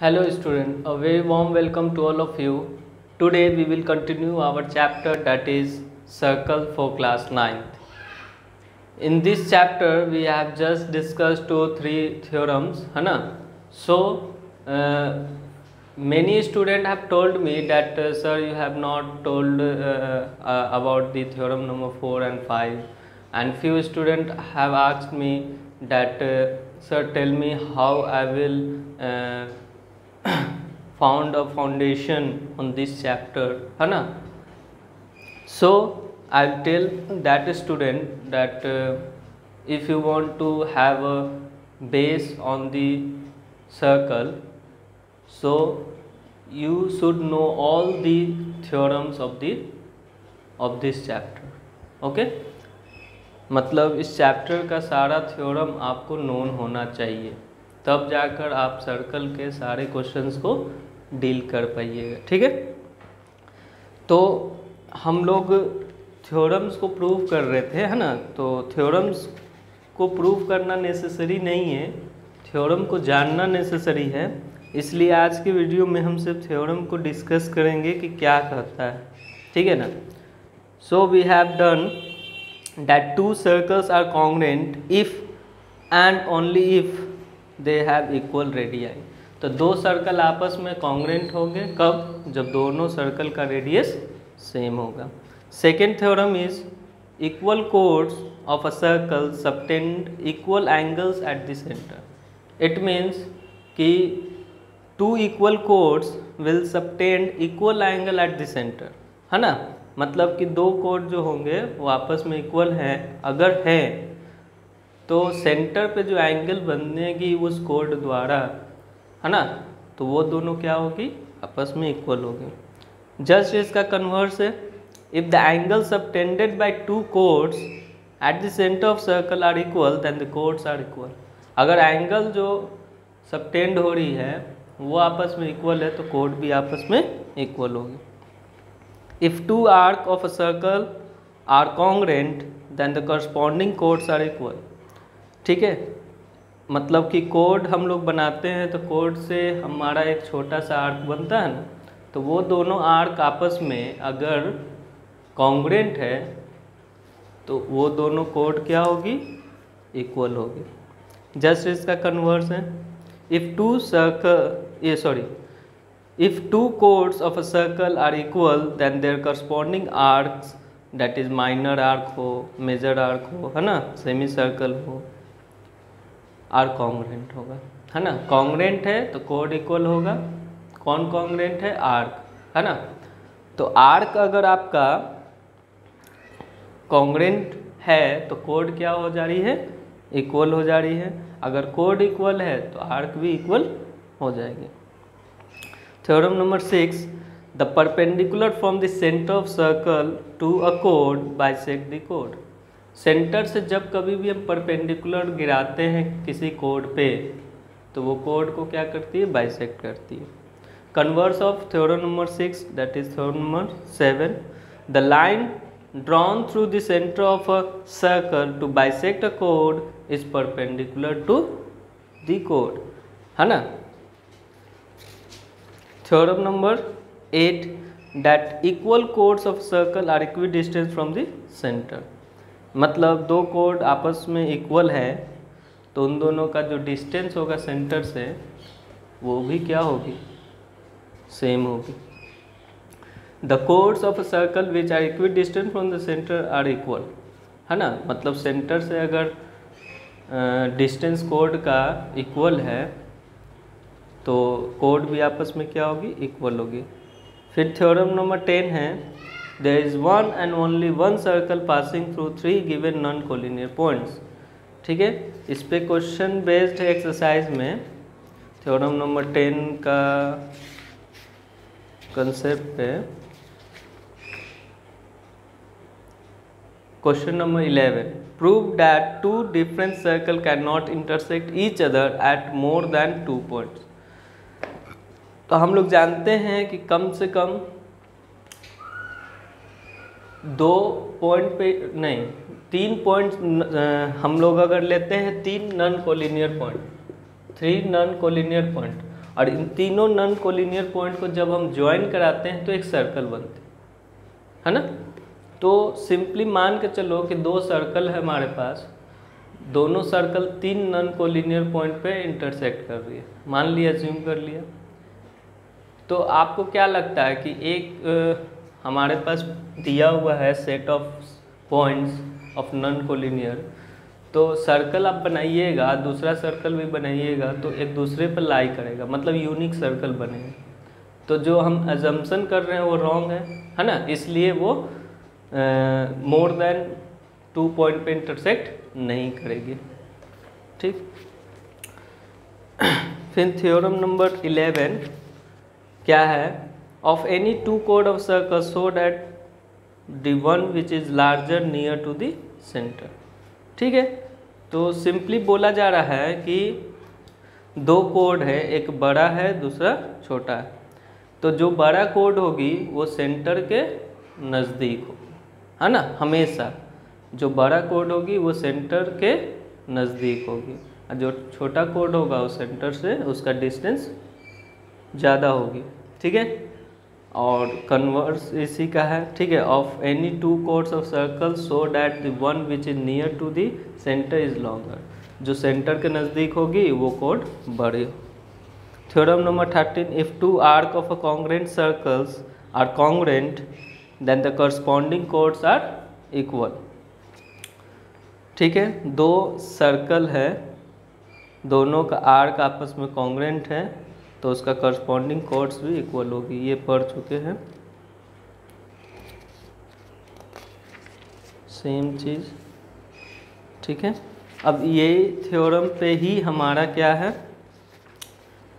Hello student, a very warm welcome to all of you. Today we will continue our chapter that is circle for class 9th. In this chapter we have just discussed 2-3 theorems, है ना? So many students have told me that sir you have not told about the theorem number 4 and 5, and few students have asked me that sir tell me how I will found a foundation on this chapter, है ना? So I'll tell that student that if you want to have a base on the circle, so you should know all the theorems of this chapter. Okay? मतलब इस chapter का सारा theorem आपको known होना चाहिए, तब जाकर आप सर्कल के सारे क्वेश्चंस को डील कर पाइएगा. ठीक है, तो हम लोग थ्योरम्स को प्रूव कर रहे थे, है ना? तो थ्योरम्स को प्रूव करना नेसेसरी नहीं है, थ्योरम को जानना नेसेसरी है. इसलिए आज की वीडियो में हम सिर्फ थ्योरम को डिस्कस करेंगे कि क्या कहता है. ठीक है ना? So we have done that two circles are congruent if and only if they have equal radii. तो दो सर्कल आपस में कॉन्ग्रेंट होंगे कब? जब दोनों सर्कल का रेडियस सेम होगा. Second theorem is equal chords of a circle subtend equal angles at the centre. It means कि two equal chords will subtend equal angle at the centre, है ना? मतलब कि दो कोड जो होंगे वो आपस में इक्वल हैं, अगर है तो सेंटर पे जो एंगल बनेगी उस कोड द्वारा, है ना, तो वो दोनों क्या होगी? आपस में इक्वल होगी. जस्ट इसका कन्वर्स है, if the angle subtended by two chords at the centre of circle are equal then the chords are equal. अगर एंगल जो सबटेंड हो रही है वो आपस में इक्वल है तो कोड भी आपस में इक्वल होगी. If two arcs of a circle are congruent, then the corresponding chords are equal. ठीक है, मतलब कि कोड हम लोग बनाते हैं तो कोड से हमारा एक छोटा सा आर्क बनता है ना, तो वो दोनों आर्क आपस में अगर कॉन्ग्रेंट है तो वो दोनों कोड क्या होगी? इक्वल होगी. जस्ट इसका कन्वर्स है, if two chords of a circle are equal then their corresponding arcs, that is minor arc हो, major arc हो, है ना, सेमी सर्कल हो, आर कॉन्ग्रेंट होगा, है ना? कॉन्ग्रेंट है तो कोड इक्वल होगा. कौन कॉन्ग्रेंट है? आर्क, है ना? तो आर्क अगर आपका कॉन्ग्रेंट है तो कोड क्या हो जा रही है? इक्वल हो जा रही है. अगर कोड इक्वल है तो आर्क भी इक्वल हो जाएगी. Theorem number 6, the perpendicular from the center of circle to a chord bisect the chord. Centre से जब कभी भी हम परपेंडिकुलर गिराते हैं किसी कोड पे तो वो कोड को क्या करती है? बाइसेक्ट करती है. Converse of theorem number 6 that is theorem number 7, the line drawn through the centre of a circle to bisect a code is perpendicular to the code, है ना? Theorem number 8, that equal chords of circle are equidistant from the center. मतलब दो code आपस में equal है तो उन दोनों का जो डिस्टेंस होगा सेंटर से वो भी क्या होगी? सेम होगी. The chords of a circle which are equidistant from the center are equal, है ना? मतलब सेंटर से अगर डिस्टेंस कोड का इक्वल है तो कोड भी आपस में क्या होगी? इक्वल होगी. फिर थ्योरम नंबर 10 है, there is one and only one circle passing through 3 given non collinear points. ठीक है, इस पे क्वेश्चन बेस्ड एक्सरसाइज में थ्योरम नंबर 10 का कंसेप्ट है. Question number 11, prove that two different circle cannot intersect each other at more than 2 points. तो हम लोग जानते हैं कि कम से कम 2 पॉइंट पे नहीं 3 पॉइंट हम लोग अगर लेते हैं 3 non collinear point, 3 non collinear point, और इन तीनों नॉन कोलिनियर पॉइंट को जब हम ज्वाइन कराते हैं तो एक सर्कल बनते है ना। तो सिंपली मान के चलो कि दो सर्कल है हमारे पास, दोनों सर्कल तीन नॉन कोलिनियर पॉइंट पे इंटरसेक्ट कर रही है, मान लिया, अज्यूम कर लिया। तो आपको क्या लगता है कि एक हमारे पास दिया हुआ है set of points of non collinear, तो सर्कल आप बनाइएगा, दूसरा सर्कल भी बनाइएगा तो एक दूसरे पर लाई करेगा, मतलब यूनिक सर्कल बनेगा। तो जो हम अजम्पशन कर रहे हैं वो रॉन्ग है ना, इसलिए वो मोर देन 2 पॉइंट पे इंटरसेक्ट नहीं करेगी। ठीक, फिर थ्योरम नंबर 11 क्या है, ऑफ एनी टू कोड of circle so that the one which is larger near to the centre. ठीक है, तो सिंपली बोला जा रहा है कि दो कोड है, एक बड़ा है दूसरा छोटा है, तो जो बड़ा कोड होगी वो सेंटर के नज़दीक होगी, है ना, हमेशा जो बड़ा कोड होगी वो सेंटर के नज़दीक होगी, और जो छोटा कोड होगा वो सेंटर से उसका डिस्टेंस ज़्यादा होगी। ठीक है, और कन्वर्स इसी का है। ठीक है, of any two chords of circle so that the one which is near to the centre is longer, जो सेंटर के नज़दीक होगी वो कोड बड़े। Theorem number 13, if two arc of a congruent circles are congruent then the corresponding chords are equal. ठीक है, दो सर्कल है, दोनों का आर्क आपस में कॉन्ग्रेंट है तो उसका करस्पॉन्डिंग कोड्स भी इक्वल होगी, ये पढ़ चुके हैं, सेम चीज़। ठीक है, अब ये थ्योरम पे ही हमारा क्या है,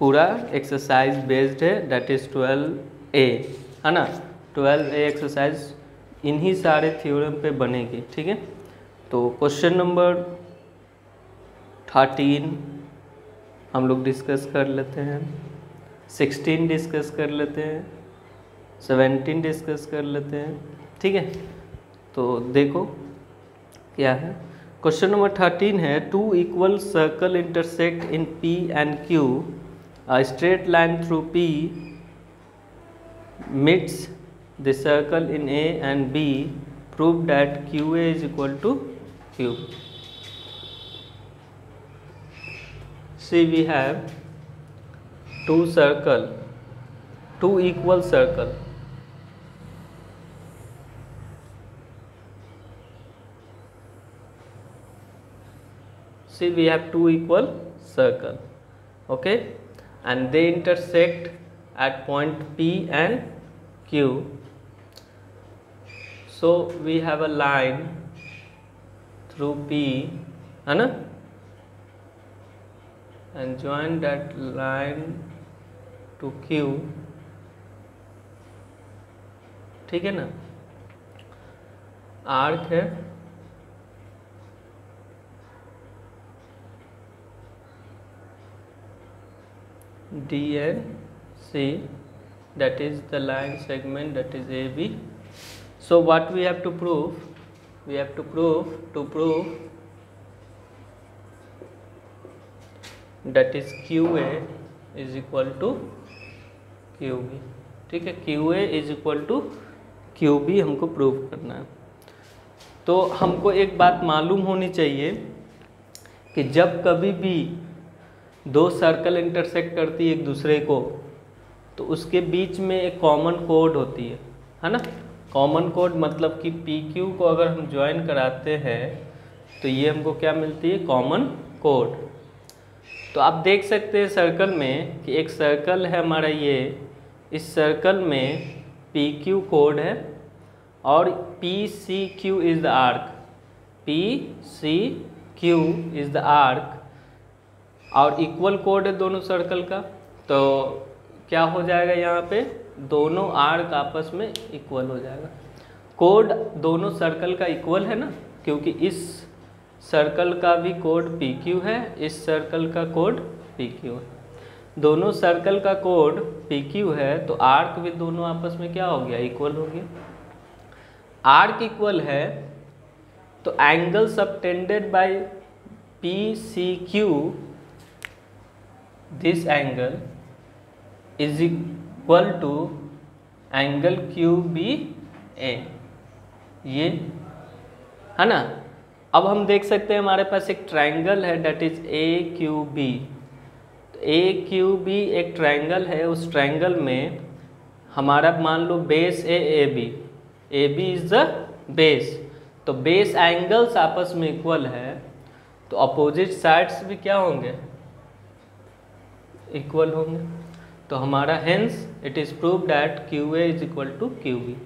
पूरा एक्सरसाइज बेस्ड है, दैट इज 12A, है ना। 12A एक्सरसाइज इन्हीं सारे थ्योरम पे बनेगी। ठीक है, तो क्वेश्चन नंबर 13 हम लोग डिस्कस कर लेते हैं, 16 डिस्कस कर लेते हैं, 17 डिस्कस कर लेते हैं। ठीक है, तो देखो क्या है, क्वेश्चन नंबर 13 है, two equal circle intersect in P and Q, a straight line through P meets the circle in A and B, prove that QA is equal to QB. See, we have two equal circle. See, we have two equal circle, okay, and they intersect at point P and Q. So we have a line through P, है ना, and join that line to Q. ठीक है ना, arc है, D and C, that is the line segment, that is AB. So what we have to prove? We have to prove that is QA is equal to QB. ठीक है, QA is equal to QB हमको prove करना है। तो हमको एक बात मालूम होनी चाहिए कि जब कभी भी दो सर्कल इंटरसेक्ट करती है एक दूसरे को, तो उसके बीच में एक कॉमन कोड होती है ना। कॉमन कोड मतलब कि PQ को अगर हम ज्वाइन कराते हैं तो ये हमको क्या मिलती है, कॉमन कोड। तो आप देख सकते हैं सर्कल में कि एक सर्कल है हमारा ये, इस सर्कल में PQ कोड है और PCQ is the arc, PCQ is the arc, और इक्वल कोड है दोनों सर्कल का। तो क्या हो जाएगा, यहाँ पे दोनों आर्क आपस में इक्वल हो जाएगा। कोड दोनों सर्कल का इक्वल है ना, क्योंकि इस सर्कल का भी कोड PQ है, इस सर्कल का कोड PQ है। दोनों सर्कल का कोड PQ है तो आर्क भी दोनों आपस में क्या हो गया, इक्वल हो गया। आर्क इक्वल है तो angle subtended by PCQ, this angle is equal to angle Q B A, ये है ना। अब हम देख सकते हैं हमारे पास एक ट्रायंगल है that is A Q B. A Q B एक ट्रायंगल है, उस ट्रायंगल में हमारा मान लो base A B, A B is the base, तो बेस एंगल्स आपस में इक्वल है, तो अपोजिट साइड्स भी क्या होंगे, इक्वल होंगे। तो हमारा hence it is prove that Q A is equal to Q B.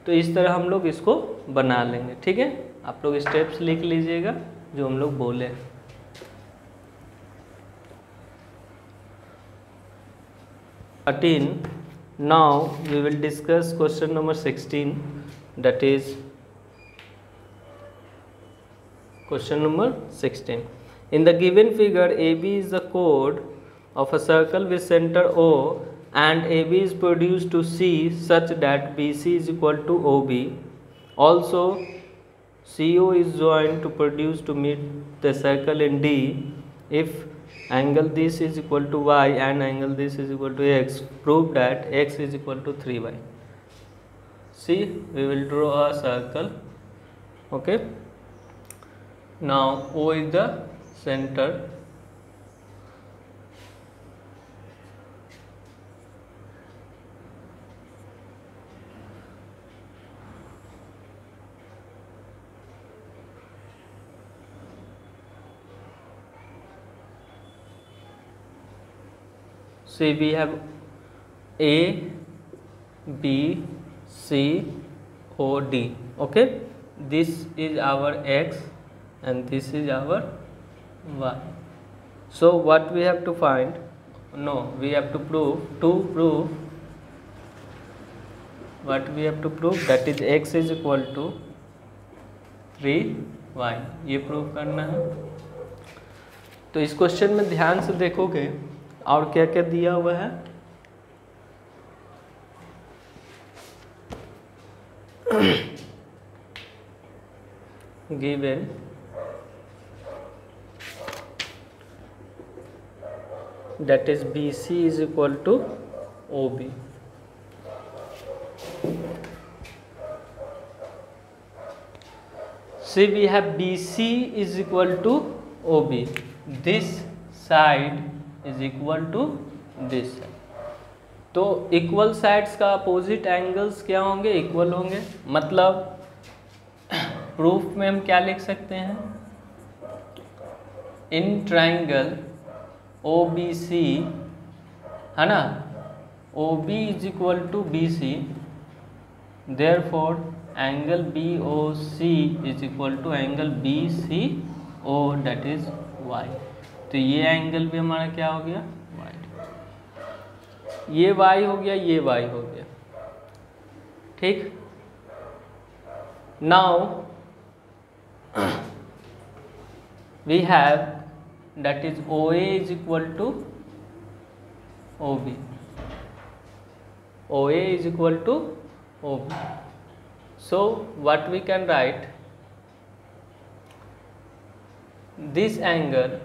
तो इस तरह हम लोग इसको बना लेंगे, ठीक है। आप लोग स्टेप्स लिख लीजिएगा जो हम लोग बोले। 13 now we will discuss question number 16, that is question number 16. In the given figure, AB is the chord of a circle with center O and AB is produced to C such that BC is equal to OB. Also CO is joined to produce to meet the circle in D. If angle this is equal to y and angle this is equal to x, prove that x is equal to 3y. See, we will draw a circle. Okay, now O is the center. See, we have A, B, C, O, D. Okay, this is our x and this is our y. So what we have to find? No, we have to prove. To prove, what we have to prove, that is x is equal to 3y. ये prove करना है। तो इस question में ध्यान से देखोगे और क्या क्या दिया हुआ है। Given that is BC is equal to OB. See, we have BC is equal to OB. This side is equal to this side. तो इक्वल साइड्स का अपोजिट एंगल्स क्या होंगे, इक्वल होंगे। मतलब प्रूफ में हम क्या लिख सकते हैं, इन ट्राइंगल OBC, है ना, OB is equal to BC, therefore angle BOC is equal to angle BCO, that is Y। तो ये एंगल भी हमारा क्या हो गया, Y। ये Y हो गया, ये Y हो गया, ठीक। Now we have that is OA is equal to OB. OA is equal to OB. So what we can write, this angle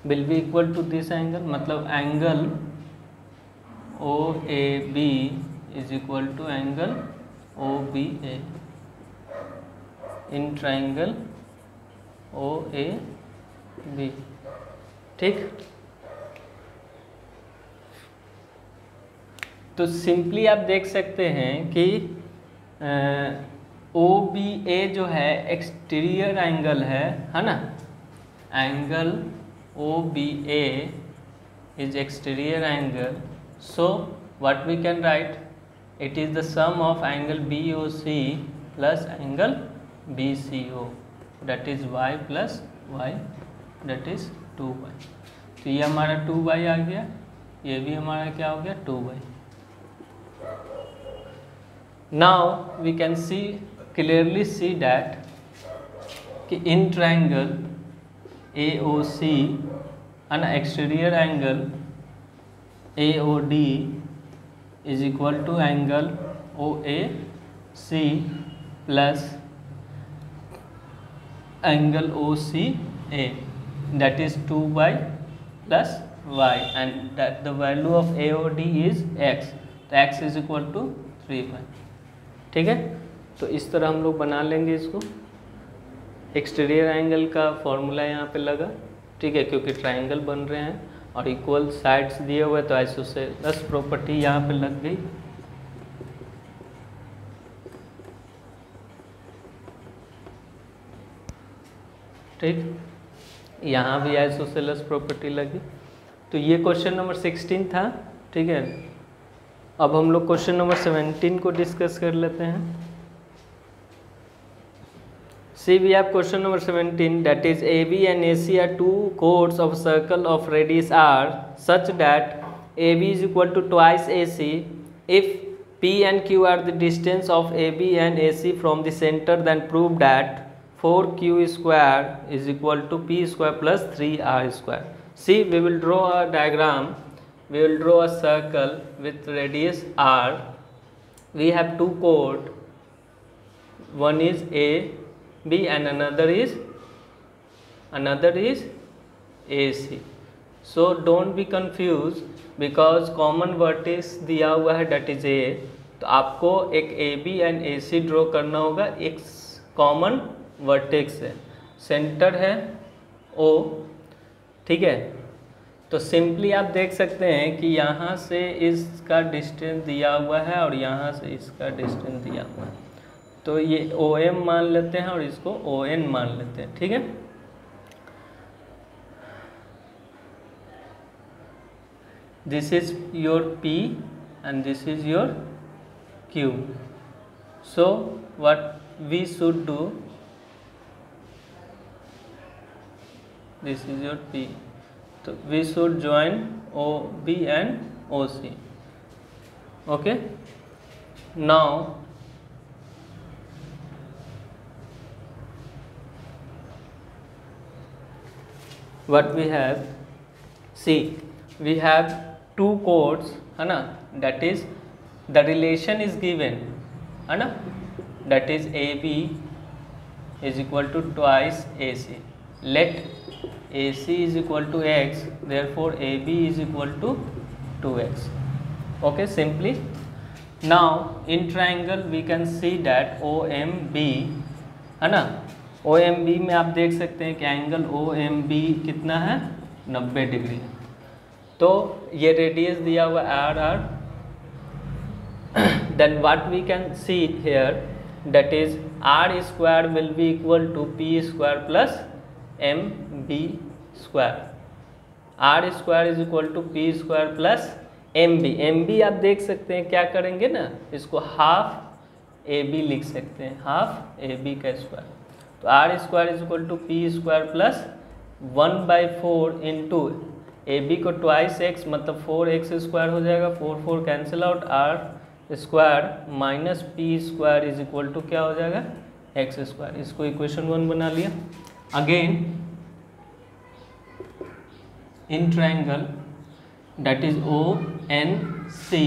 will be equal to this angle, मतलब angle OAB is equal to angle OBA in triangle OAB, ठीक। तो simply आप देख सकते हैं कि OBA जो है एक्सटीरियर एंगल है ना, angle OBA is exterior angle. So what we can write, it is the sum of angle BOC plus angle BCO, that is y plus y, that is 2y। तो ये हमारा 2y आ गया, ये भी हमारा क्या हो गया, 2y। Now we can see clearly see that कि in triangle AOC an exterior angle AOD is equal to angle OAC plus angle OCA। that is 2y plus y and that the value of AOD is x, तो x is equal to 3y। ठीक है, तो इस तरह हम लोग बना लेंगे इसको। एक्सटीरियर एंगल का फॉर्मूला यहाँ पे लगा, ठीक है, क्योंकि ट्राइंगल बन रहे हैं और इक्वल साइड्स दिए हुए, तो आइसोसेलेस प्रॉपर्टी यहाँ पे लग गई। ठीक, यहाँ भी आइसोसेलेस प्रॉपर्टी लगी। तो ये क्वेश्चन नंबर 16 था। ठीक है, अब हम लोग क्वेश्चन नंबर 17 को डिस्कस कर लेते हैं। See, we have question number 17, that is AB and AC are two chords of a circle of radius r such that AB is equal to twice AC. If P and Q are the distance of AB and AC from the center, then prove that 4Q square is equal to P square plus 3R square. See, we will draw a diagram. We will draw a circle with radius r. We have two chords. One is A, B and another is AC. So don't be confused because common vertex दिया हुआ है that is A, तो आपको एक AB and AC draw करना होगा। एक common vertex है, सेंटर है O, ठीक है। तो सिंपली आप देख सकते हैं कि यहाँ से इसका डिस्टेंस दिया हुआ है और यहाँ से इसका डिस्टेंस दिया हुआ है, तो ये OM मान लेते हैं और इसको ON मान लेते हैं। ठीक है, this is your P and this is your Q. So what we should do, this is your P, so we should join OB and OC. Okay, now what we have, see, we have two chords, है ना, that is the relation is given, है ना, that is AB is equal to twice AC. Let AC is equal to x, therefore AB is equal to 2x. Okay, simply now in triangle we can see that OMB, है ना, OMB में आप देख सकते हैं कि angle OMB कितना है, 90 डिग्री। तो ये रेडियस दिया हुआ RR, then what we can see here, that is R square will be equal to P square plus MB square. R square is equal to P square plus MB. MB आप देख सकते हैं क्या करेंगे ना, इसको हाफ AB लिख सकते हैं, हाफ AB का स्क्वायर। तो R square is equal to P square plus 1/4 into AB को ट्वाइस x मतलब 4x स्क्वायर हो जाएगा, 4 cancel out, R square minus P square is equal to क्या हो जाएगा, x स्क्वायर। इसको इक्वेशन 1 बना लिया। Again in triangle that is ONC,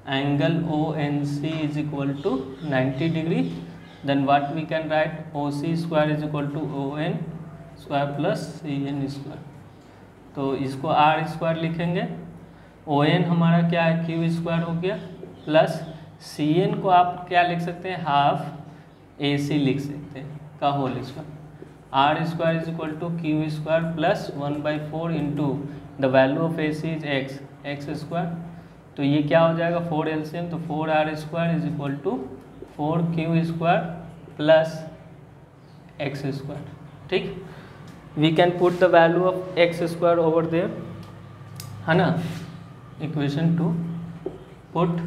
angle ONC is equal to 90 degree, then what we can write, OC square is equal to ON square plus CN square। तो इसको R square लिखेंगे, ON हमारा क्या है, Q square हो गया, plus CN को आप क्या लिख सकते हैं, हाफ AC लिख सकते हैं का whole square. R square is equal to Q square plus 1/4 into the value of AC is x square. तो ये क्या हो जाएगा, 4 LCM, तो 4R square is equal to 4Q square plus x square. ठीक, we can put the value of x square over there, है ना, equation 2, put